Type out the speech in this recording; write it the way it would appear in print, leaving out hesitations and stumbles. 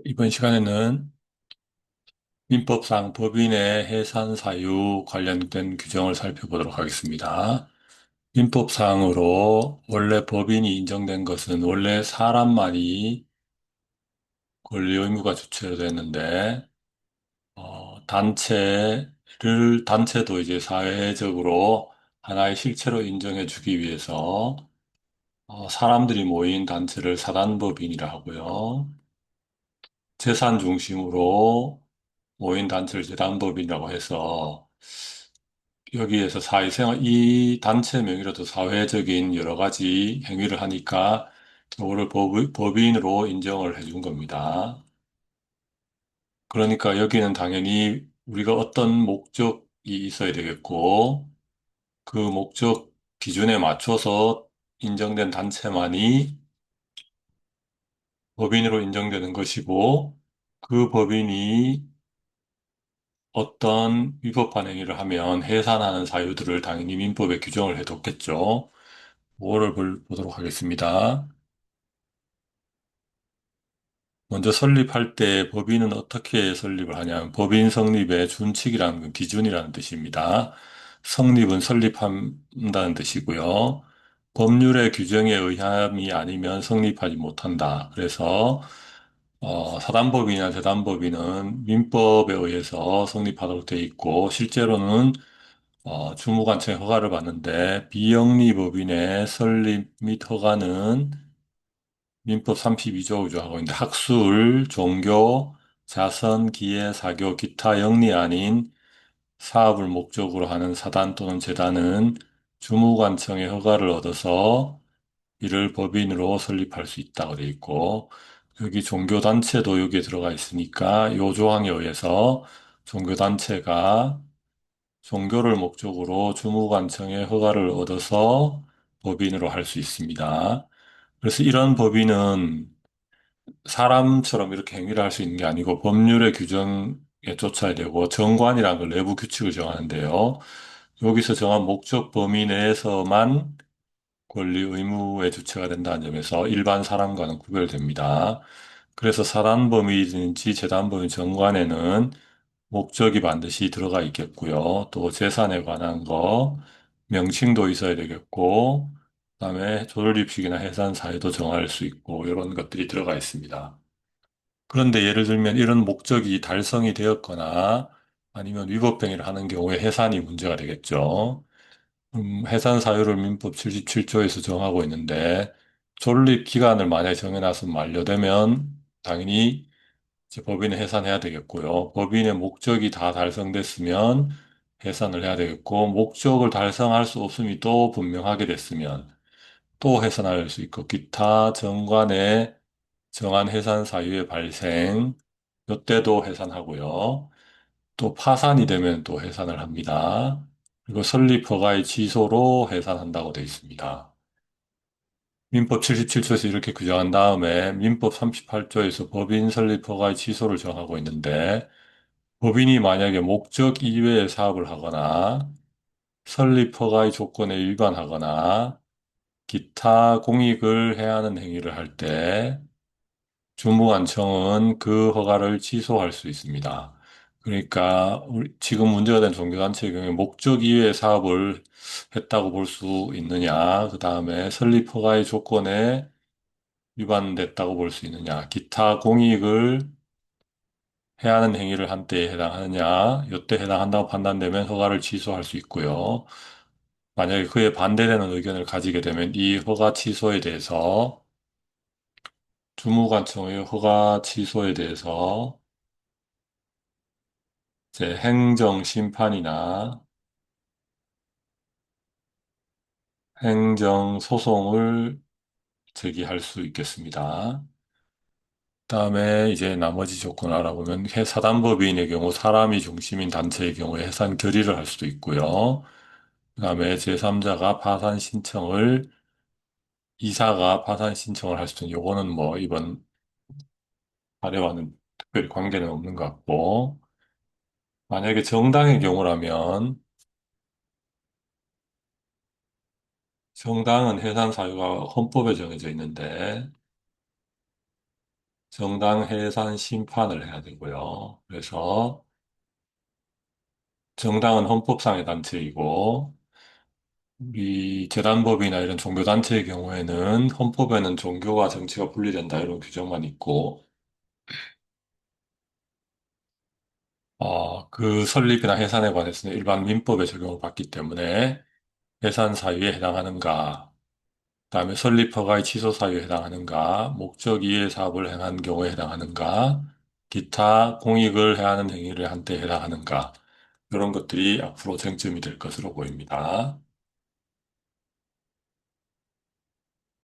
이번 시간에는 민법상 법인의 해산 사유 관련된 규정을 살펴보도록 하겠습니다. 민법상으로 원래 법인이 인정된 것은 원래 사람만이 권리 의무가 주체됐는데, 단체도 이제 사회적으로 하나의 실체로 인정해 주기 위해서 사람들이 모인 단체를 사단법인이라 하고요. 재산 중심으로 모인 단체를 재단법인이라고 해서 여기에서 이 단체 명의로도 사회적인 여러 가지 행위를 하니까 이거를 법인으로 인정을 해준 겁니다. 그러니까 여기는 당연히 우리가 어떤 목적이 있어야 되겠고, 그 목적 기준에 맞춰서 인정된 단체만이 법인으로 인정되는 것이고, 그 법인이 어떤 위법한 행위를 하면 해산하는 사유들을 당연히 민법에 규정을 해뒀겠죠. 보도록 하겠습니다. 먼저 설립할 때 법인은 어떻게 설립을 하냐면 법인 성립의 준칙이라는 건 기준이라는 뜻입니다. 성립은 설립한다는 뜻이고요. 법률의 규정에 의함이 아니면 성립하지 못한다. 그래서 사단법인이나 재단법인은 민법에 의해서 성립하도록 돼 있고 실제로는 주무관청의 허가를 받는데 비영리법인의 설립 및 허가는 민법 32조 규정하고 있는데 학술, 종교, 자선, 기회, 사교, 기타 영리 아닌 사업을 목적으로 하는 사단 또는 재단은 주무관청의 허가를 얻어서 이를 법인으로 설립할 수 있다고 되어 있고 여기 종교단체도 여기에 들어가 있으니까 이 조항에 의해서 종교단체가 종교를 목적으로 주무관청의 허가를 얻어서 법인으로 할 수 있습니다. 그래서 이런 법인은 사람처럼 이렇게 행위를 할 수 있는 게 아니고 법률의 규정에 쫓아야 되고 정관이라는 걸 내부 규칙을 정하는데요. 여기서 정한 목적 범위 내에서만 권리 의무의 주체가 된다는 점에서 일반 사람과는 구별됩니다. 그래서 사단법인이든지 재단법인 정관에는 목적이 반드시 들어가 있겠고요. 또 재산에 관한 거, 명칭도 있어야 되겠고, 그다음에 조립식이나 해산 사유도 정할 수 있고, 이런 것들이 들어가 있습니다. 그런데 예를 들면 이런 목적이 달성이 되었거나 아니면 위법행위를 하는 경우에 해산이 문제가 되겠죠. 해산 사유를 민법 77조에서 정하고 있는데, 존립 기간을 만약에 정해놔서 만료되면 당연히 이제 법인은 해산해야 되겠고요. 법인의 목적이 다 달성됐으면 해산을 해야 되겠고, 목적을 달성할 수 없음이 또 분명하게 됐으면 또 해산할 수 있고, 기타 정관의 정한 해산 사유의 발생, 이때도 해산하고요. 또 파산이 되면 또 해산을 합니다. 그리고 설립 허가의 취소로 해산한다고 되어 있습니다. 민법 77조에서 이렇게 규정한 다음에 민법 38조에서 법인 설립 허가의 취소를 정하고 있는데 법인이 만약에 목적 이외의 사업을 하거나 설립 허가의 조건에 위반하거나 기타 공익을 해야 하는 행위를 할 때 주무관청은 그 허가를 취소할 수 있습니다. 그러니까 지금 문제가 된 종교단체의 경우에 목적 이외의 사업을 했다고 볼 수 있느냐, 그 다음에 설립 허가의 조건에 위반됐다고 볼 수 있느냐, 기타 공익을 해야 하는 행위를 한 때에 해당하느냐, 요때 해당한다고 판단되면 허가를 취소할 수 있고요. 만약에 그에 반대되는 의견을 가지게 되면 이 허가 취소에 대해서 주무관청의 허가 취소에 대해서 이제 행정심판이나 행정소송을 제기할 수 있겠습니다. 그다음에 이제 나머지 조건을 알아보면 사단법인의 경우 사람이 중심인 단체의 경우에 해산 결의를 할 수도 있고요. 그다음에 제3자가 파산 신청을 이사가 파산 신청을 할 수도 있는 요거는 뭐 이번 사례와는 특별히 관계는 없는 것 같고 만약에 정당의 경우라면 정당은 해산 사유가 헌법에 정해져 있는데 정당 해산 심판을 해야 되고요. 그래서 정당은 헌법상의 단체이고 우리 재단법이나 이런 종교단체의 경우에는 헌법에는 종교와 정치가 분리된다 이런 규정만 있고 그 설립이나 해산에 관해서는 일반 민법에 적용을 받기 때문에 해산 사유에 해당하는가, 그다음에 설립 허가의 취소 사유에 해당하는가, 목적 이해 사업을 행한 경우에 해당하는가, 기타 공익을 해하는 행위를 한 때 해당하는가, 이런 것들이 앞으로 쟁점이 될 것으로 보입니다.